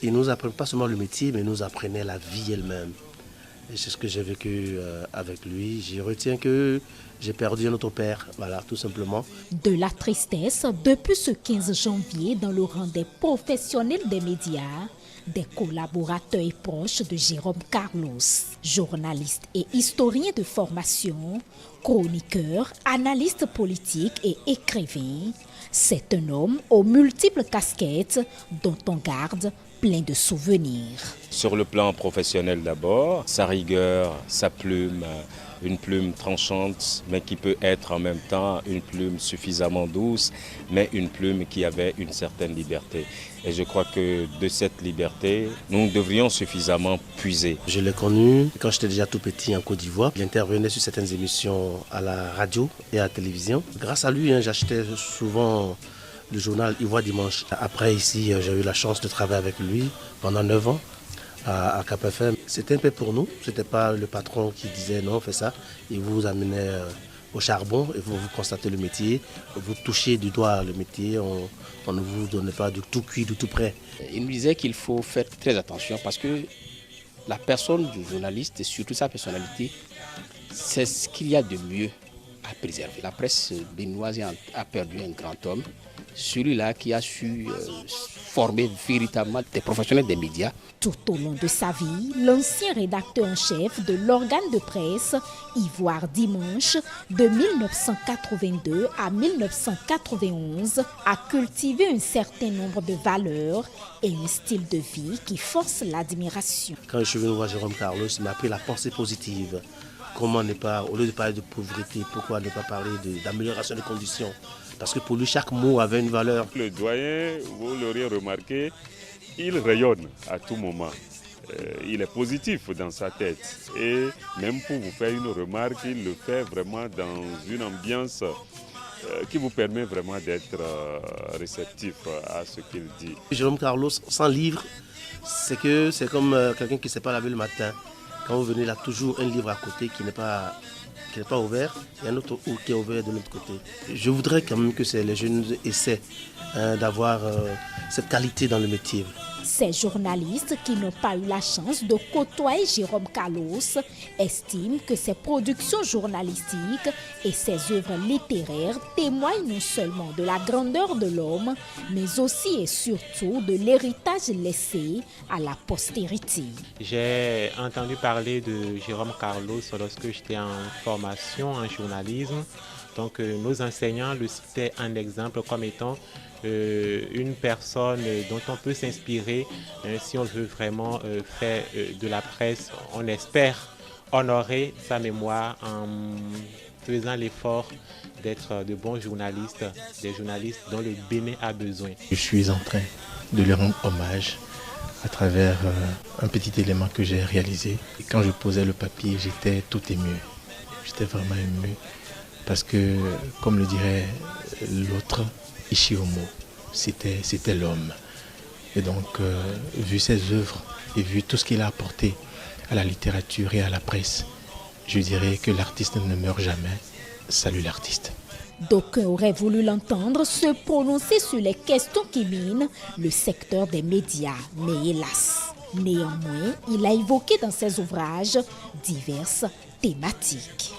Ils nous apprennent pas seulement le métier, mais ils nous apprenaient la vie elle-même. Et c'est ce que j'ai vécu avec lui. J'y retiens que j'ai perdu un autre père, voilà, tout simplement. De la tristesse, depuis ce 15 janvier, dans le rang des professionnels des médias, des collaborateurs et proches de Jérôme Carlos, journaliste et historien de formation, chroniqueur, analyste politique et écrivain, c'est un homme aux multiples casquettes dont on garde plein de souvenirs. Sur le plan professionnel d'abord, sa rigueur, sa plume, une plume tranchante, mais qui peut être en même temps une plume suffisamment douce, mais une plume qui avait une certaine liberté. Et je crois que de cette liberté, nous devrions suffisamment puiser. Je l'ai connu quand j'étais déjà tout petit en Côte d'Ivoire. Il intervenait sur certaines émissions à la radio et à la télévision. Grâce à lui, j'achetais souvent le journal Ivoire Dimanche. Après, ici, j'ai eu la chance de travailler avec lui pendant 9 ans à Cap FM. C'était un peu pour nous. Ce n'était pas le patron qui disait non, fais ça. Il vous amenait au charbon et vous constatez le métier. Vous touchez du doigt le métier. On ne vous donnait pas du tout cuit, du tout prêt. Il nous disait qu'il faut faire très attention parce que la personne du journaliste et surtout sa personnalité, c'est ce qu'il y a de mieux à préserver. La presse béninoise a perdu un grand homme, celui-là qui a su former véritablement des professionnels des médias. Tout au long de sa vie, l'ancien rédacteur en chef de l'organe de presse Ivoire Dimanche de 1982 à 1991 a cultivé un certain nombre de valeurs et un style de vie qui force l'admiration. Quand je suis venu voir Jérôme Carlos, il m'a appris la pensée positive. Comment ne pas, au lieu de parler de pauvreté, pourquoi ne pas parler d'amélioration des conditions? Parce que pour lui, chaque mot avait une valeur. Le doyen, vous l'aurez remarqué, il rayonne à tout moment. Il est positif dans sa tête. Et même pour vous faire une remarque, il le fait vraiment dans une ambiance qui vous permet vraiment d'être réceptif à ce qu'il dit. Jérôme Carlos, sans livre, c'est comme quelqu'un qui ne s'est pas lavé le matin. Quand vous venez, il a toujours un livre à côté qui n'est pas ouvert et un autre qui est ouvert de l'autre côté. Je voudrais quand même que les jeunes essaient d'avoir cette qualité dans le métier. Ces journalistes qui n'ont pas eu la chance de côtoyer Jérôme Carlos estiment que ses productions journalistiques et ses œuvres littéraires témoignent non seulement de la grandeur de l'homme, mais aussi et surtout de l'héritage laissé à la postérité. J'ai entendu parler de Jérôme Carlos lorsque j'étais en formation en journalisme. Donc nos enseignants le citaient en exemple comme étant une personne dont on peut s'inspirer si on veut vraiment faire de la presse. On espère honorer sa mémoire en faisant l'effort d'être de bons journalistes, des journalistes dont le Bénin a besoin. Je suis en train de lui rendre hommage à travers un petit élément que j'ai réalisé. Et quand je posais le papier, j'étais tout ému. J'étais vraiment ému parce que, comme le dirait l'autre, Ishiomo, c'était l'homme. Et donc, vu ses œuvres et vu tout ce qu'il a apporté à la littérature et à la presse, je dirais que l'artiste ne meurt jamais. Salut l'artiste. D'aucuns auraient voulu l'entendre se prononcer sur les questions qui minent le secteur des médias, mais hélas. Néanmoins, il a évoqué dans ses ouvrages diverses thématiques.